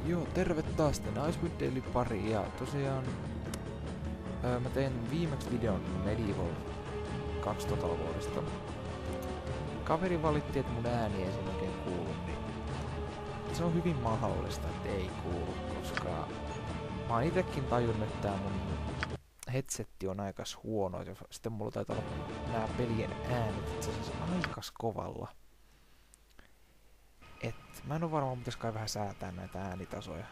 Joo, terve taas tänne Icewind Dale pari ja tosiaan mä tein viimeksi videon Medieval 2000 vuodesta. Kaveri valitti, että mun ääni ei sen oikein kuulu, niin se on hyvin mahdollista, että ei kuulu, koska mä oon itekin tajunnut, että tää mun headsetti on aikas huono, ja sitten mulla taitaa olla nää pelien äänet itse asiassa aikas kovalla. Mä en oo varmaan, pitäis kai vähän säätää näitä äänitasoja.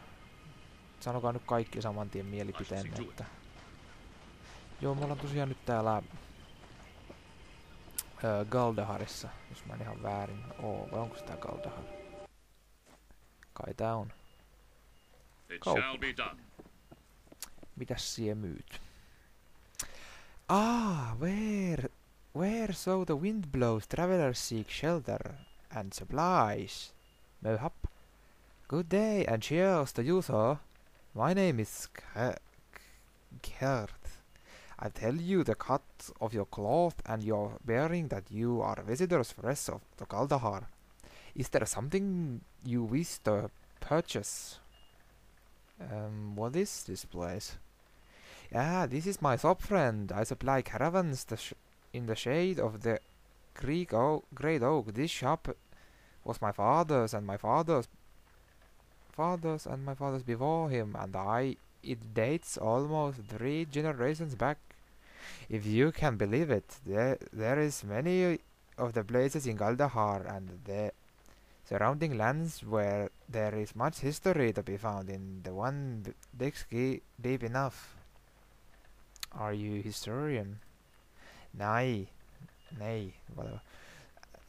Sanokaa nyt kaikki saman tien mielipiteenne, että... Joo, me ollaan tosiaan nyt täällä... Galdaharissa, jos mä en ihan väärin oo. Vai onko tää Galdahar? Kai tää on. Kauppa. Mitäs sie myyt? Where so the wind blows, travelers seek shelter and supplies. Mayhap. Good day and cheers to you, sir. My name is Gert. I tell you the cut of your cloth and your bearing that you are visitors fresh of the Kaldahar. Is there something you wish to purchase? What is this place? Yeah, this is my shop, friend. I supply caravans in the shade of the great oak. This shop was my father's and my father's before him, and it dates almost 3 generations back. If you can believe it, there is many of the places in Galdahar and the surrounding lands where there is much history to be found in the one deep enough. Are you historian? Nay, whatever.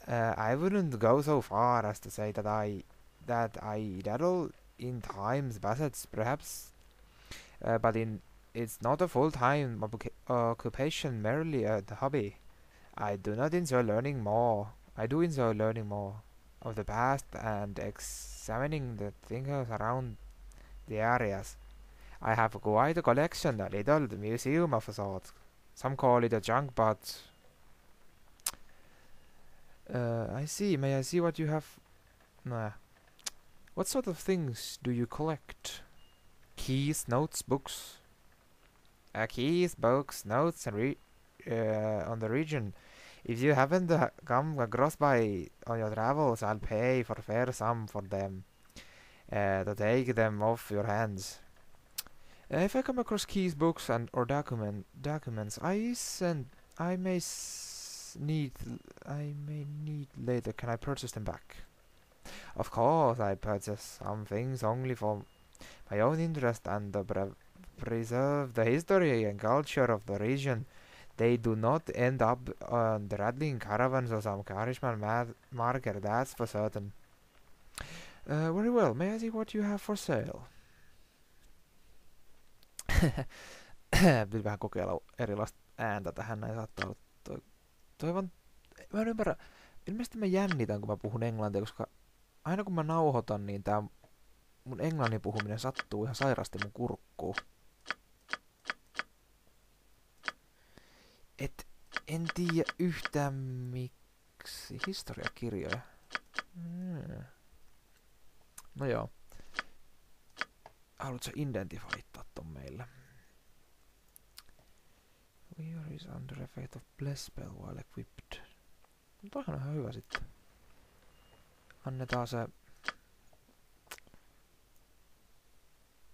I wouldn't go so far as to say that I dabble in times passage, perhaps, but it's not a full-time occupation, merely a hobby. I do enjoy learning more of the past and examining the things around the areas. I have quite a collection, a little museum of a sort. Some call it a junk, but I see. May I see what you have? Nah. What sort of things do you collect? Keys, notes, books. Keys, books, notes, and on the region. If you happen to come across by on your travels, I'll pay for fair sum for them to take them off your hands. If I come across keys, books, or documents, I may need later. Can I purchase them back? Of course, I purchase some things only for my own interest and to preserve the history and culture of the region. They do not end up on the rattling caravans or some Karishman market, that's for certain. Very well, may I see what you have for sale? Pitää vähän kokeilla erilaista ääntä tähän, näin saattaa olla toivon. Mä en ymmärrä, ilmeisesti mä jännitän kun mä puhun englantia, koska aina kun mä nauhoitan, niin tää mun englannin puhuminen sattuu ihan sairaasti mun kurkkuun. En tiedä yhtään miksi. Historiakirjoja. No joo. Haluatko identifioittaa ton meille? Weaver is under effect of bless spell while equipped. No toihan on ihan hyvä sitten. Annetaan se...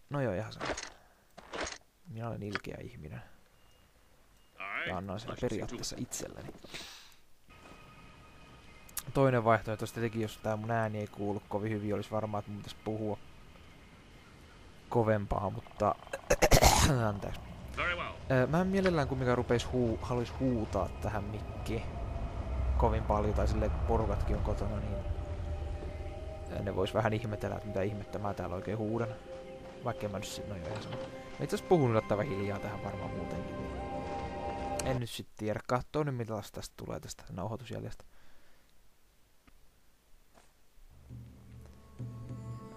No joo, ihan se. Minä olen ilkeä ihminen. Ja annan sen periaatteessa itselleni. Toinen vaihtoehto tietenkin, jos tää mun ääni ei kuulu kovin hyvin, olisi varmaan, että mun pitäisi puhua kovempaa, mutta... Anteeksi. Mä en mielellään kumminkaan haluais huutaa tähän mikkiin kovin paljon, tai silleen kun porukatkin on kotona, niin ne vois vähän ihmetellä, että mitä ihmettä mä täällä oikein huudan. Vaikka en mä nyt no joo, ihan sama. Mä itse asiassa puhun yllättävän hiljaa tähän varmaan muutenkin. En nyt sit tiedä. Kattoo nyt millaista tästä tulee tästä nauhoitusjäljestä.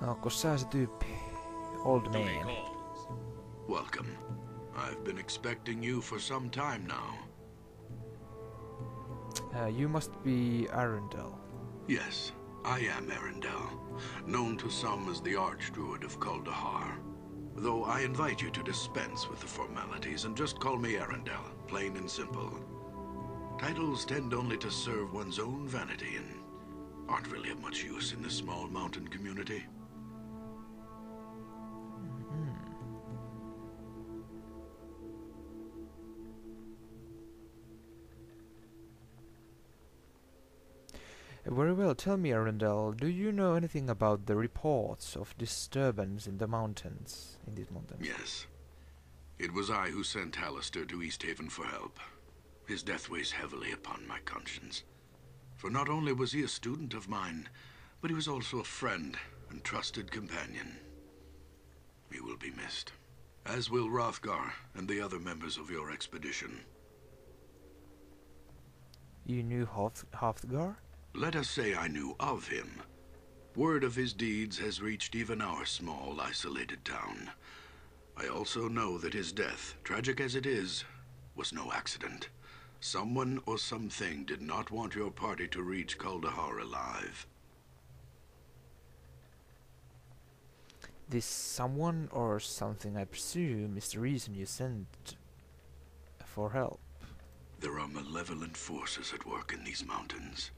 Onko sä se tyyppi? Old man. Welcome. I've been expecting you for some time now. You must be Arundel. Yes, I am Arendelle, known to some as the Archdruid of Kuldahar. Though I invite you to dispense with the formalities and just call me Arendelle, plain and simple. Titles tend only to serve one's own vanity and aren't really of much use in this small mountain community. Very well, tell me, Arundel, do you know anything about the reports of disturbance in the mountains, in these mountains? Yes. It was I who sent Hallister to East Haven for help. His death weighs heavily upon my conscience. For not only was he a student of mine, but he was also a friend and trusted companion. He will be missed, as will Hrothgar and the other members of your expedition. You knew Hrothgar? Let us say I knew of him. Word of his deeds has reached even our small, isolated town. I also know that his death, tragic as it is, was no accident. Someone or something did not want your party to reach Kuldahar alive. This someone or something, I presume, is the reason you sent for help. There are malevolent forces at work in these mountains.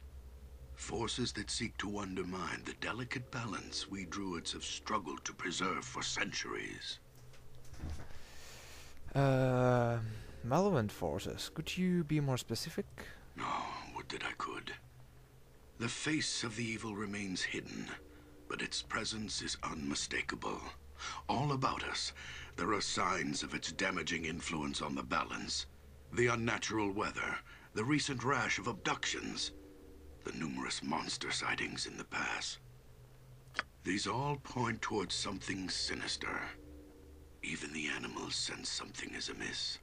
Forces that seek to undermine the delicate balance we druids have struggled to preserve for centuries. Malevolent forces. Could you be more specific? No, would that I could. The face of the evil remains hidden, but its presence is unmistakable. All about us, there are signs of its damaging influence on the balance. The unnatural weather, the recent rash of abductions, the numerous monster sightings in the pass. These all point towards something sinister. Even the animals sense something is amiss.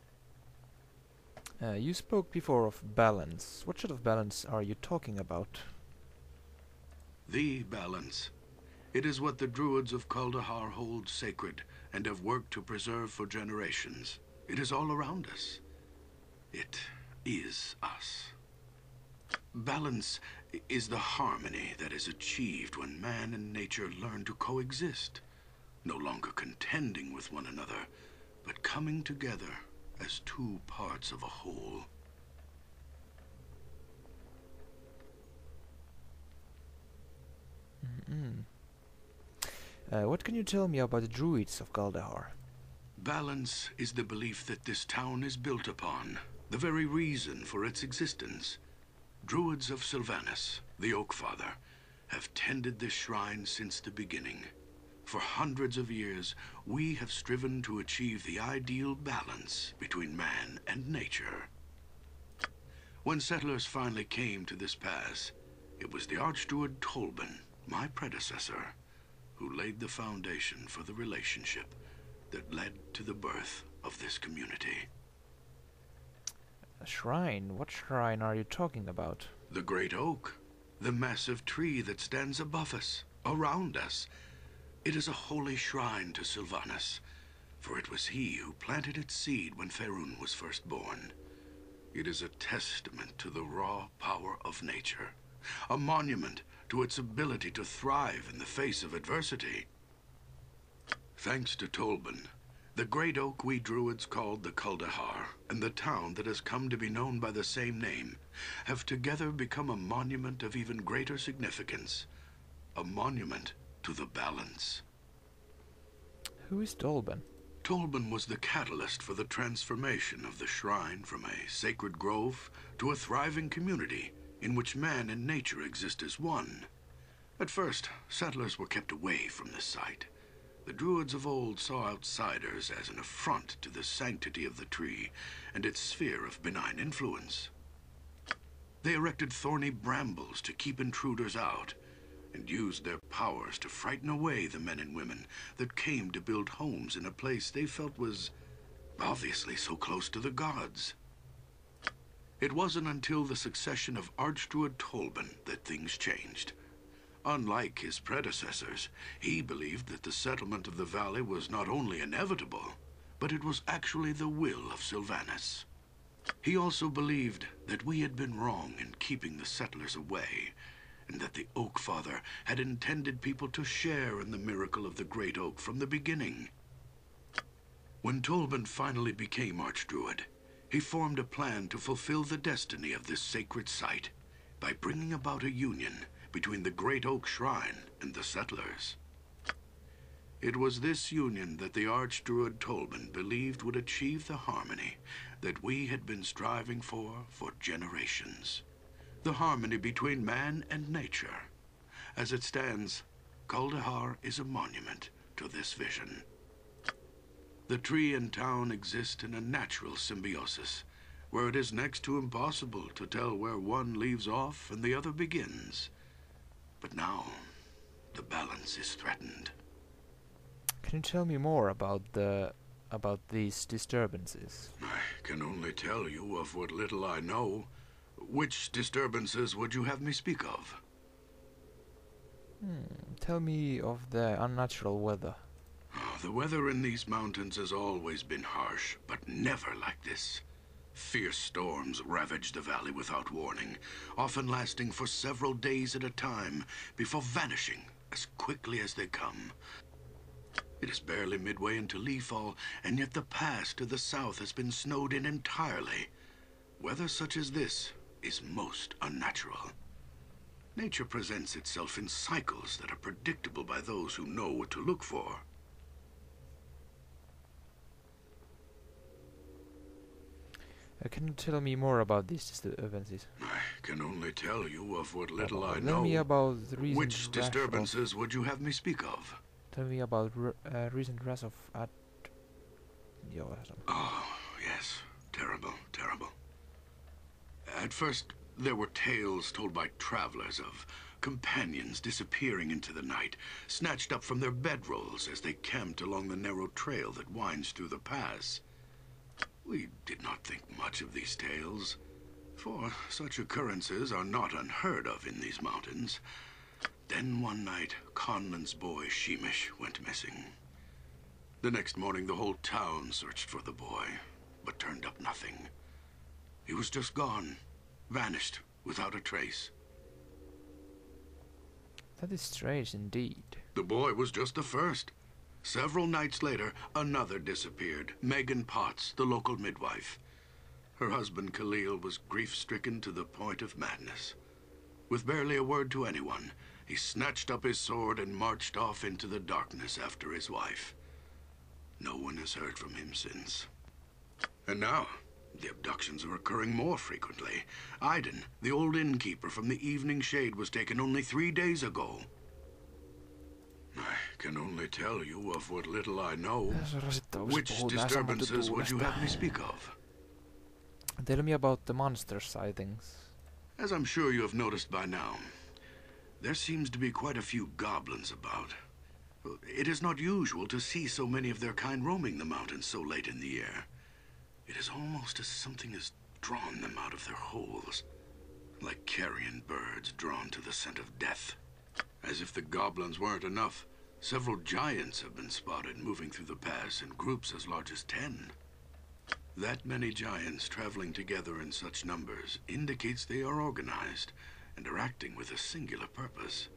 You spoke before of balance. What sort of balance are you talking about? The balance. It is what the druids of Kuldahar hold sacred and have worked to preserve for generations. It is all around us. It is us. Balance is the harmony that is achieved when man and nature learn to coexist, no longer contending with one another, but coming together as two parts of a whole. What can you tell me about the druids of Kuldahar? Balance is the belief that this town is built upon, the very reason for its existence. Druids of Sylvanas, the Oak Father, have tended this shrine since the beginning. For hundreds of years, we have striven to achieve the ideal balance between man and nature. When settlers finally came to this pass, it was the Archdruid Tolban, my predecessor, who laid the foundation for the relationship that led to the birth of this community. A shrine? What shrine are you talking about? The Great Oak, the massive tree that stands above us, around us. It is a holy shrine to Sylvanas, for it was he who planted its seed when Faerun was first born. It is a testament to the raw power of nature, a monument to its ability to thrive in the face of adversity. Thanks to Tolban, the great oak we druids called the Kuldahar, and the town that has come to be known by the same name, have together become a monument of even greater significance. A monument to the balance. Who is Tolban? Tolban was the catalyst for the transformation of the shrine from a sacred grove to a thriving community in which man and nature exist as one. At first, settlers were kept away from the site. The druids of old saw outsiders as an affront to the sanctity of the tree and its sphere of benign influence. They erected thorny brambles to keep intruders out, and used their powers to frighten away the men and women that came to build homes in a place they felt was obviously so close to the gods. It wasn't until the succession of Archdruid Tolban that things changed. Unlike his predecessors, he believed that the settlement of the valley was not only inevitable, but it was actually the will of Sylvanas. He also believed that we had been wrong in keeping the settlers away, and that the Oak Father had intended people to share in the miracle of the Great Oak from the beginning. When Tolban finally became Archdruid, he formed a plan to fulfill the destiny of this sacred site by bringing about a union between the Great Oak Shrine and the settlers. It was this union that the Archdruid Tolban believed would achieve the harmony that we had been striving for generations. The harmony between man and nature. As it stands, Kuldahar is a monument to this vision. The tree and town exist in a natural symbiosis, where it is next to impossible to tell where one leaves off and the other begins. But now, the balance is threatened. Can you tell me more about these disturbances? I can only tell you of what little I know. Which disturbances would you have me speak of? Tell me of the unnatural weather. The weather in these mountains has always been harsh, but never like this. Fierce storms ravage the valley without warning, often lasting for several days at a time, before vanishing as quickly as they come. It is barely midway into leafall, and yet the pass to the south has been snowed in entirely. Weather such as this is most unnatural. Nature presents itself in cycles that are predictable by those who know what to look for. Can you tell me more about these disturbances? I can only tell you of what little I Tell know. me about the recent Which rash disturbances would you have me speak of? Tell me about recent rash of Oh, yes. Terrible, terrible. At first, there were tales told by travelers of companions disappearing into the night, snatched up from their bedrolls as they camped along the narrow trail that winds through the pass. We did not think much of these tales, for such occurrences are not unheard of in these mountains. Then one night, Conlan's boy, Sheemish, went missing. The next morning, the whole town searched for the boy, but turned up nothing. He was just gone, vanished, without a trace. That is strange indeed. The boy was just the first. Several nights later, another disappeared, Megan Potts, the local midwife. Her husband, Khalil, was grief-stricken to the point of madness. With barely a word to anyone, he snatched up his sword and marched off into the darkness after his wife. No one has heard from him since. And now, the abductions are occurring more frequently. Iden, the old innkeeper from the Evening Shade, was taken only 3 days ago. I can only tell you of what little I know. Which disturbances would you have me speak of? Tell me about the monster sightings. As I'm sure you have noticed by now, there seems to be quite a few goblins about. It is not usual to see so many of their kind roaming the mountains so late in the year. It is almost as something has drawn them out of their holes, like carrion birds drawn to the scent of death. As if the goblins weren't enough, several giants have been spotted moving through the pass in groups as large as 10. That many giants traveling together in such numbers indicates they are organized and are acting with a singular purpose.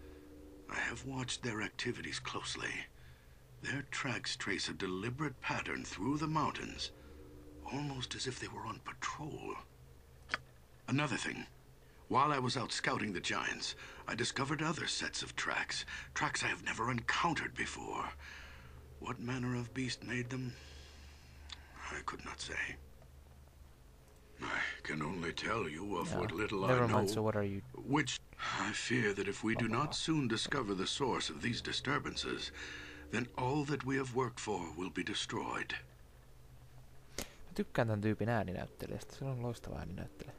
I have watched their activities closely. Their tracks trace a deliberate pattern through the mountains, almost as if they were on patrol. Another thing. While I was out scouting the giants, I discovered other sets of tracks I have never encountered before. What manner of beast made them? I could not say. I can only tell you of what little I know. Never mind, so what are you? Which I fear that if we do not soon discover the source of these disturbances, then all that we have worked for will be destroyed. Mä tykkään tän tyypin ääninäyttelijästä. Se on loistava ääninäyttelijä.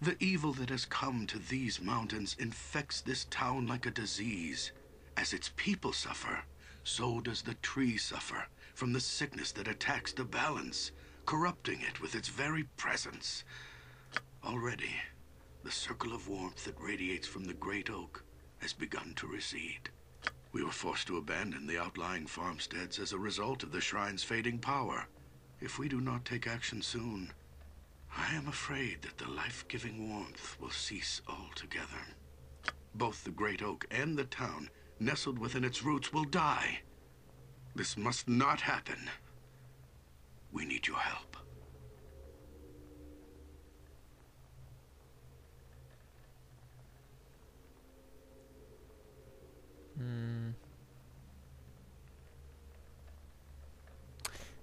The evil that has come to these mountains infects this town like a disease. As its people suffer, so does the tree suffer from the sickness that attacks the balance, corrupting it with its very presence. Already, the circle of warmth that radiates from the great oak has begun to recede. We were forced to abandon the outlying farmsteads as a result of the shrine's fading power. If we do not take action soon, I am afraid that the life-giving warmth will cease altogether. both the great oak and the town, nestled within its roots, will die. This must not happen. We need your help.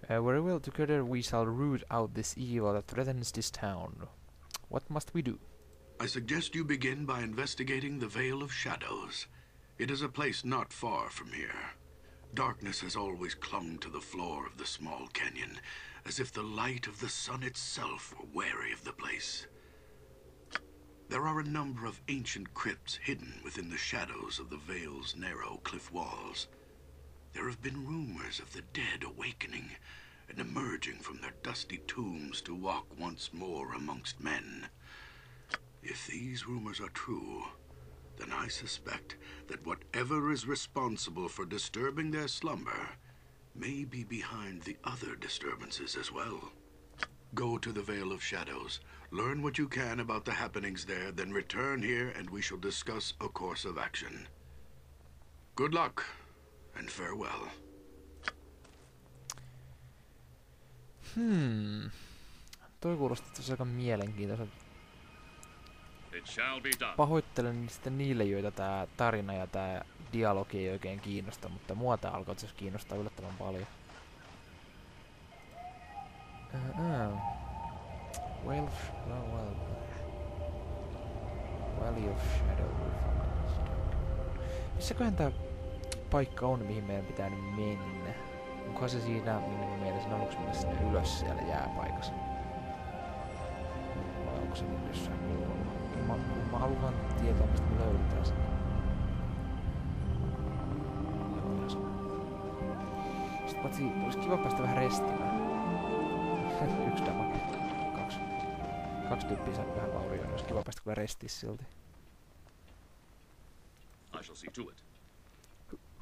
Very well, together we shall root out this evil that threatens this town. What must we do? I suggest you begin by investigating the Vale of Shadows. It is a place not far from here. Darkness has always clung to the floor of the small canyon, as if the light of the sun itself were wary of the place. There are a number of ancient crypts hidden within the shadows of the Vale's narrow cliff walls. There have been rumors of the dead awakening and emerging from their dusty tombs to walk once more amongst men. If these rumors are true, then I suspect that whatever is responsible for disturbing their slumber may be behind the other disturbances as well. Go to the Vale of Shadows, learn what you can about the happenings there, then return here and we shall discuss a course of action. Good luck, and farewell. Toi kuulosti tosi aika mielenkiintoiselta. It shall be done. Pahoittelen sitten niille, joita tää tarina ja tää dialogi ei oikein kiinnosta, mutta mua tää alkoi itse asiassa kiinnostaa yllättävän paljon. Valley of Shadow. Missäköhän tää paikka on, mihin meidän pitää nyt mennä? Onkohan se siinä, minne mä mielestäni haluuks mennä sinne ylös siellä jääpaikassa? Vai onko se nyt jossain muualla? Mä haluan vaan tietää, mistä me löydetään sen. Joo, ihan sama. Sitten patsi, olisi kiva päästä vähän restimään. Yksi damage. Kaksi tyyppiä saa vähän vaurioon. Olisi kiva päästä kyllä restiin silti. I shall see to it.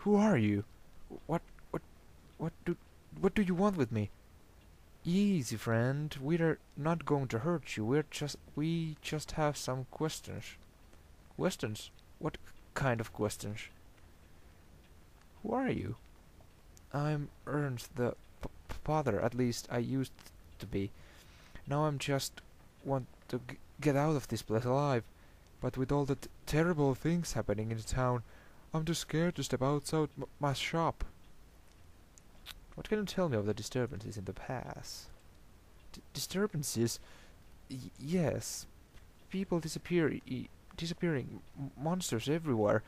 Who are you? What do you want with me? Easy, friend. We're not going to hurt you. We just have some questions. Questions? What kind of questions? Who are you? I'm Ernst, the father. At least I used to be. Now I'm just want to get out of this place alive. But with all the terrible things happening in the town, I'm too scared to step outside my shop. What can you tell me of the disturbances in the past? Disturbances? Yes. People disappearing. Monsters everywhere.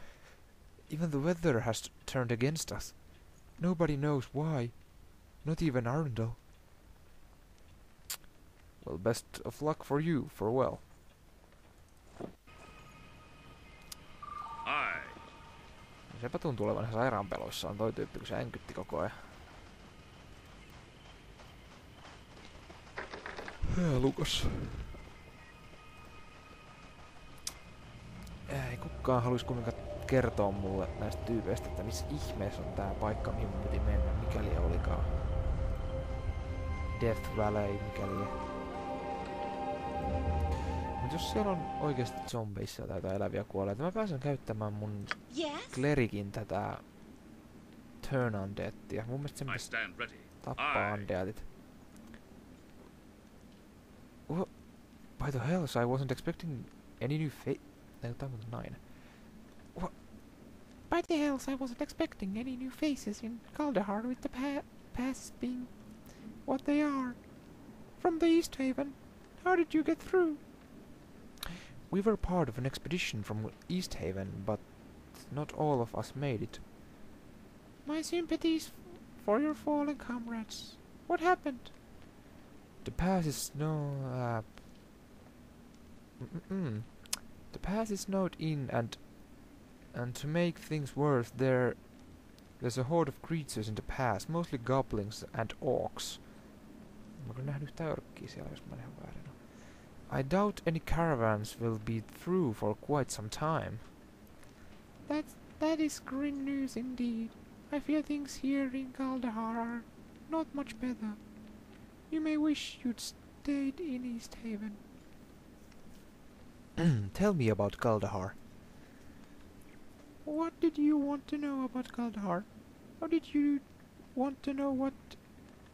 Even the weather has turned against us. Nobody knows why. Not even Arundel. Well, best of luck for you, farewell. Aye. Sepä tuntuu olevan ihan sairaanpeloissaan toi tyyppi, kun se änkytti koko ajan. Lukas. Ei kukaan haluaisi kuitenkaan kertoa mulle näistä tyypeistä, että missä ihmeessä on tää paikka, mihin mun piti mennä, mikäli olikaan. Death Valley, mikäli. Mut jos siellä on oikeesti zombeissa tai jotain eläviä kuolleita, mä pääsen käyttämään mun klerikin tätä Turn Undeadia. Mun mielestä sen pitäisi tappaa undeadit. What? By the hells, I wasn't expecting any new face. No, that was 9. What? By the hells, I wasn't expecting any new faces in Kaldahar with the passes being what they are. From the East Haven. How did you get through? We were part of an expedition from East Haven, but not all of us made it. My sympathies for your fallen comrades. What happened? The pass is the pass is snowed in, and to make things worse, there's a horde of creatures in the pass, mostly goblins and orcs. Mä oon nähnyt yhtä örkkiä siellä, jos mä en ihan väärin. I doubt any caravans will be through for quite some time. That is grim news indeed. I fear things here in Kaldahar are not much better. You may wish you'd stayed in East Haven. Tell me about Kaldahar. What did you want to know about Kaldahar? How did you want to know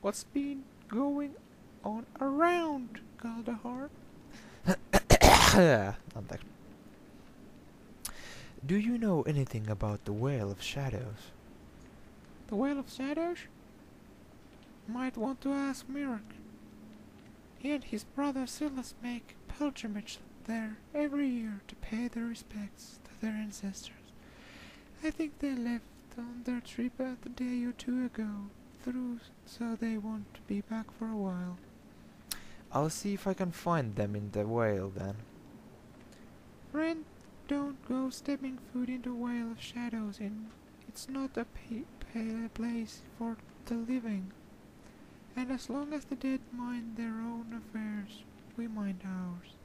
what's been going on around Kaldahar? Anteeksi. Do you know anything about the Whale of Shadows? The Whale of Shadows? Might want to ask Mirk. He and his brother Silas make pilgrimage there every year to pay their respects to their ancestors. I think they left on their trip a day or two ago, so they won't be back for a while. I'll see if I can find them in the whale then. Friend, don't go stepping foot into Whale of Shadows. It's not a place for the living. And as long as the dead mind their own affairs, we mind ours.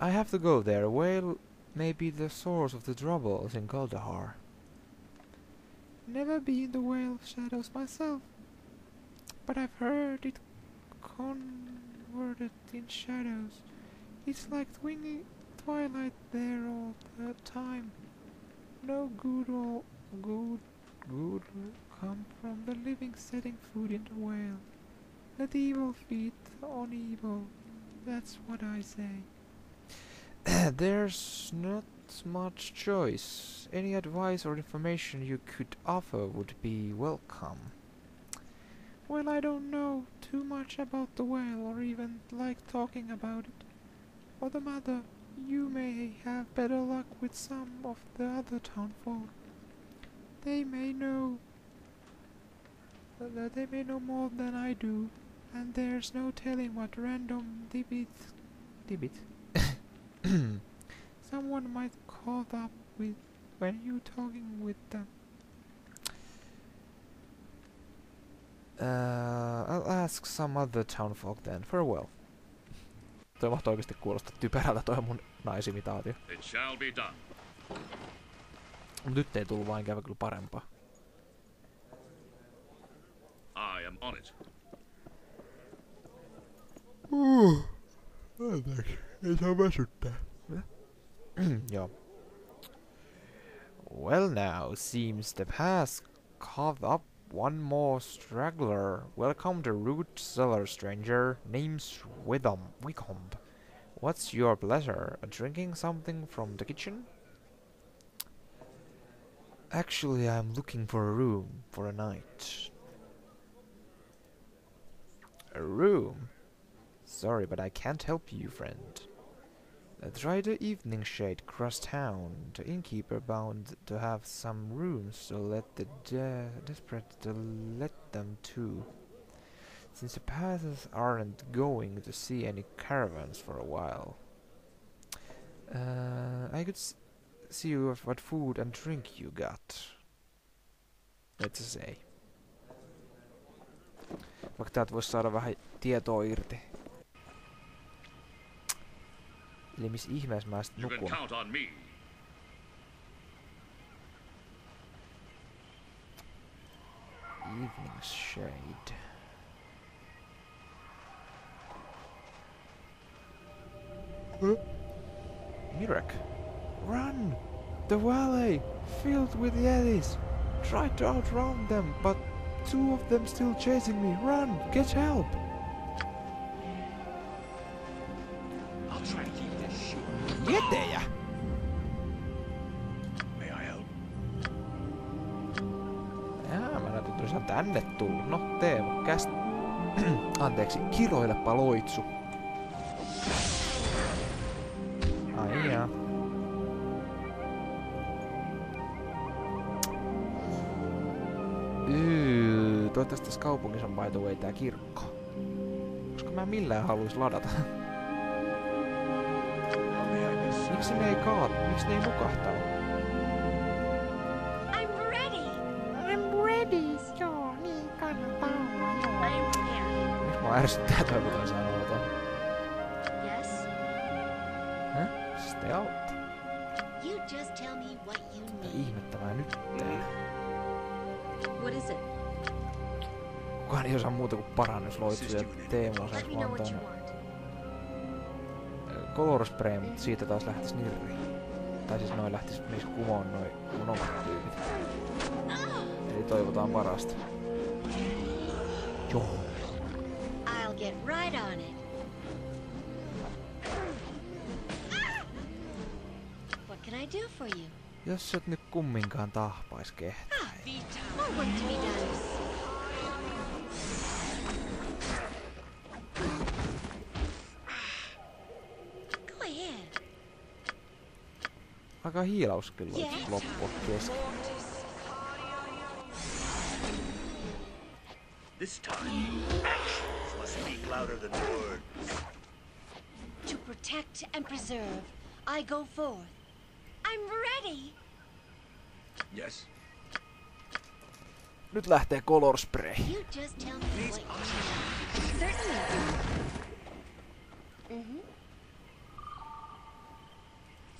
I have to go there. A whale may be the source of the troubles in Kaldahar. Never been the Whale of Shadows myself, but I've heard it converted in shadows. It's like swinging twilight there all the time. No good will come from the living setting food into whale. Let evil feed on evil. That's what I say. There's not much choice. Any advice or information you could offer would be welcome. Well, I don't know too much about the whale or even like talking about it. For the matter, you may have better luck with some of the other townfolk. They may know more than I do, and there's no telling what random dibbit someone might call up with when you talking with them. I'll ask some other townfolk then. Farewell. Toi mahtaa oikeesti kuulostaa typerältä toi mun naisimitaatio. It shall be done. Mut nyt ei tullut vain käydä kyllä parempaa. I am on it. Anteeksi, ei saa väsyttää. Joo. Well now, seems the path's carved up one more straggler. Welcome to Root Cellar, stranger. Name's Wicomb. What's your pleasure? Drinking something from the kitchen? Actually, I'm looking for a room for a night. A room? Sorry, but I can't help you, friend. Try the evening shade cross town. The innkeeper bound to have some rooms, so let the desperate to let them too. Since the paths aren't going to see any caravans for a while. I could see you what food and drink you got. Let's say. Vaikka täältä vois saada vähän tietoa irti. Eli missä ihmeessä mä sit nukun? Evening shade. Huh? Mirek! Run! The valley! Filled with yetis! Try to outrun them, but two of them still chasing me. Run! Get help! I'll try to keep this short. Jetejä! May I help? Jaa, mä näytän, että olisi tänne tullut. No, Teemu, anteeksi, kiroilepa loitsu. Ai jaa. Toivottavasti tässä kaupungissa on by the way tää kirkko. Koska mä en millään haluis ladata. Miksi ne ei miksi ne ei nukahtaa? I'm ready. I'm ready. Joo, niin kannattaa olla. I'm prepared. Miksi mä ärsyttää toi, mitä sanoo ton? Yes? Stealth? You just tell me what you Mitä need. ihmettä mä nyt teen? What is it? Kukaan ei osaa muuta kuin parannusloitsuja ja Teemu Let osaisi me know vaan what you ton want. color spray, mutta siitä taas lähtis nirri. Tai siis noin menis kumoon noin mun omat tyypit. Eli toivotaan parasta. Joo. I'll get right on it. What can I do for you? Jos et nyt kumminkaan tahpais kehtää. More work to be done. Go ahead. Aika hiilaus kyllä loppua kesken. This time, actions must speak louder than words. To protect and preserve, I go forth. I'm ready. Yes. Nyt lähtee color spray. You just tell me what you need. Certainly.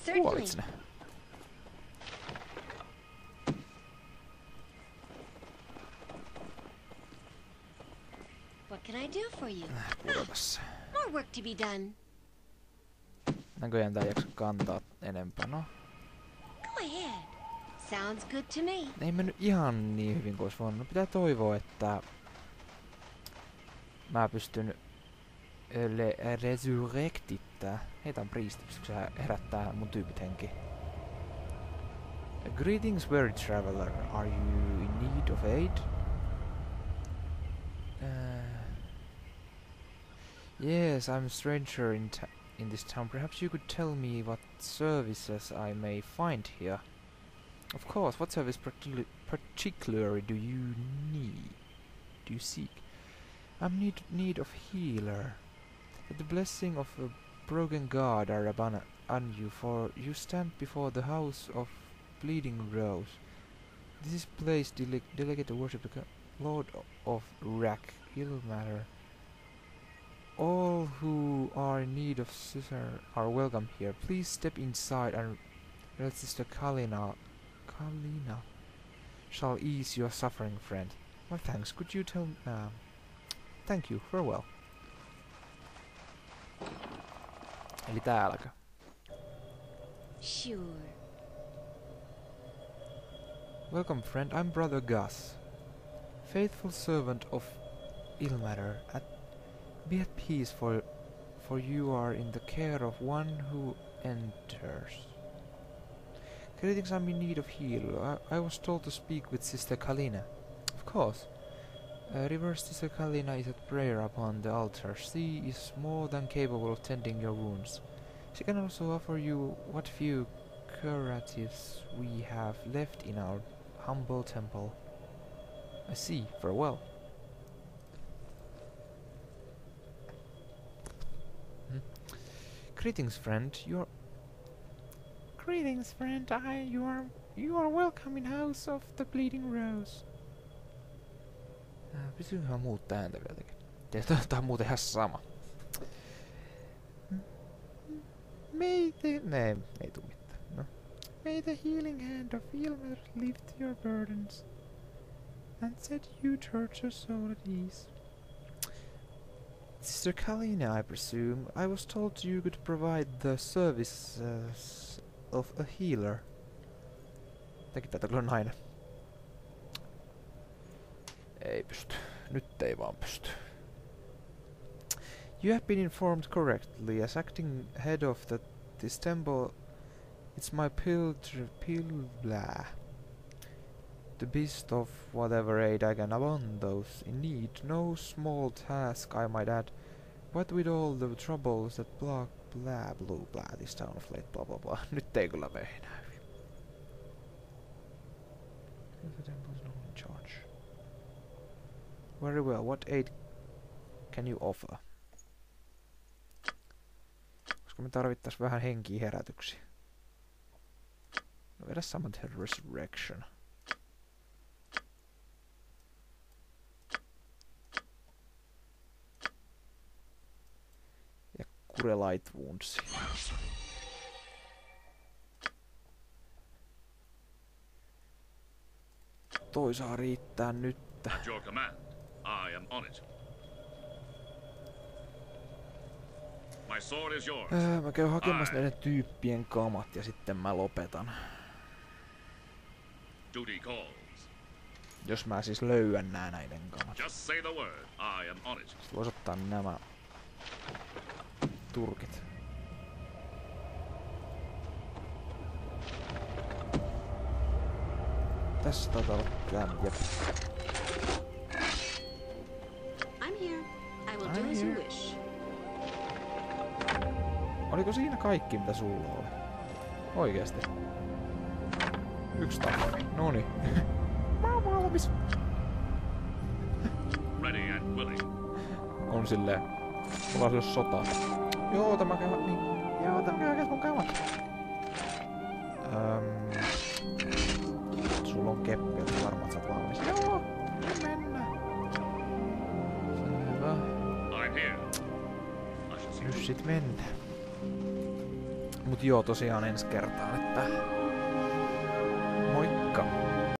Certainly. Kuolits ne? What can I do for you? Kuulepas. More work to be done. Näköjään tää ei jaksa kantaa enempää, no. Go ahead. Sounds good to me. Ei mennyt ihan niin hyvin kuin ois voinut. No, pitää toivoa, että mä pystyn resurrectittää. Heitän priisti, pystytkö sä herättää mun tyypit henki? Greetings, weary traveler. Are you in need of aid? Yes, I'm a stranger in this town. Perhaps you could tell me what services I may find here. Of course, what service particularly do you need? Do you seek? I'm in need of healer. That the blessing of a broken god are upon you, for you stand before the house of bleeding rose. This is place delegate to worship the Lord of Rack, ill matter. All who are in need of scissor are welcome here. Please step inside and let Sister Kalina shall ease your suffering, friend. Well, thanks. Could you tell... thank you. Farewell. Eli täälläkö? Sure. Welcome, friend. I'm Brother Gus, faithful servant of Ilmater. Be at peace, for you are in the care of one who enters. Greetings, I'm in need of heal. I was told to speak with Sister Kalina. Of course. Reverse Sister Kalina is at prayer upon the altar. She is more than capable of tending your wounds. She can also offer you what few curatives we have left in our humble temple. I see. Farewell. Greetings, friend. Greetings, friend. You are welcome in House of the Bleeding Rose. Pystyinköhän muuttaa ääntä vielä jotenkin? Tää on muuten ihan sama. Ei tuu mitään. No. May the healing hand of Ilmer lift your burdens and set you towards your soul at ease. Sister Kalina, I presume. I was told you could provide the services of a healer. Tämäkin taitaa kyllä nainen. Ei pysty. Nyt ei vaan pysty. You have been informed correctly. As acting head of this temple, it's my to beast of whatever aid I can upon those in need. No small task, I might add. What with all the troubles that this town of late, blah blah blah. Nyt ei kyllä mene enää hyvin. The temple's not in charge. Very well, what aid can you offer? Koska me tarvittais vähän henkiä herätyksiä. No vedä saman tien resurrection. Ja cure light wounds. Toi saa riittää nyt. At your command, I am on it. My sword is yours. Mä käyn hakemassa näiden tyyppien kamat ja sitten mä lopetan. Duty calls. Jos mä siis löydän näiden kamat. Just say the word. I am on it. Sitten vois ottaa nämä turkit. Tässä taitaa olla jep. I'm here. I will do as you wish. Oliko siinä kaikki mitä sulla oli? Oikeesti? Yksi taffi. Noni. Mä oon valmis. Ready and willing. On silleen. Mulla on sille sotaa. Joo, tämä käy niin. Joo, tämä käy mun kamat. Sulla on keppi, että varmaan sä oot valmis. Joo, me mennään. Selvä. I'm here. I shall see Nyt sit mennään. Mut joo, tosiaan ensi kertaan, että